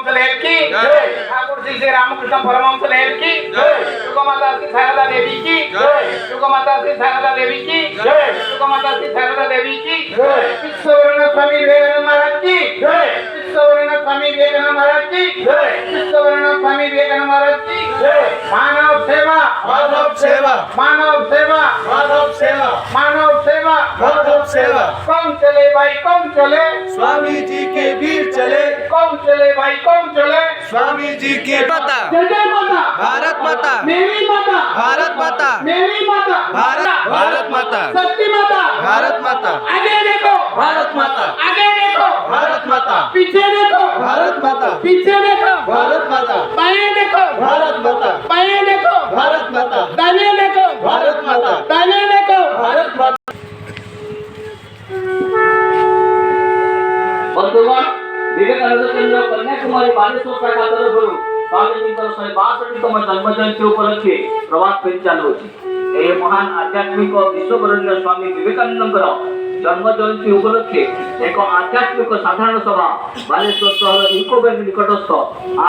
परमहंस लहर की जय। ठाकुर श्री रामकृष्ण परमहंस लहर की जय। युगमाता श्री शारदा देवी की जय। युगमाता श्री शारदा देवी की जय। युगमाता श्री शारदा देवी की जय। विश्ववर्ण स्वामी विवेकानंद महाराज की जय। विश्ववर्ण स्वामी विवेकानंद महाराज की जय। विश्ववर्ण स्वामी विवेकानंद महाराज की जय। मानव सेवा माधव सेवा मानव सेवा माधव सेवा मानव सेवा माधव सेवा। कौन चले भाई कौन चले स्वामी जी के वीर चले कौन चले भाई कौन चले स्वामी जी के माता जय जय माता भारत माता मेरी माता भारत माता मेरी माता भारत माता शक्ति माता भारत माता आगे देखो भारत माता आगे देखो भारत माता पीछे देखो भारत माता पीछे देखो भारत माता बाएं देखो भारत माता बाएं देखो भारत माता दाहिने देखो भारत माता दाहिने देखो भारत माता। बंधुगण विवेकानंद केंद्र कन्याकुमारी बालेश्वर शाखा तरफରୁ ସ୍ୱାମୀଜୀଙ୍କର 162ତମ ଜନ୍ମ ଜୟନ୍ତୀ ଉପଲକ୍ଷେ ପ୍ରଭାତ ଫେରି ଚାଲୁଅଛି। ଏହି ମହାନ ଆଧ୍ୟାତ୍ମିକ ବିଶ୍ୱବରଣୀୟ ସ୍ୱାମୀ ବିବେକାନନ୍ଦଙ୍କର ଜନ୍ମ ଜୟନ୍ତୀ ଉପଲକ୍ଷେ ଏକ ଆଧ୍ୟାତ୍ମିକ ସାଧାରଣ ସଭା ବାଲେଶ୍ୱର ସହର ଇକୋ ବ୍ୟାଙ୍କ ନିକଟସ୍ଥ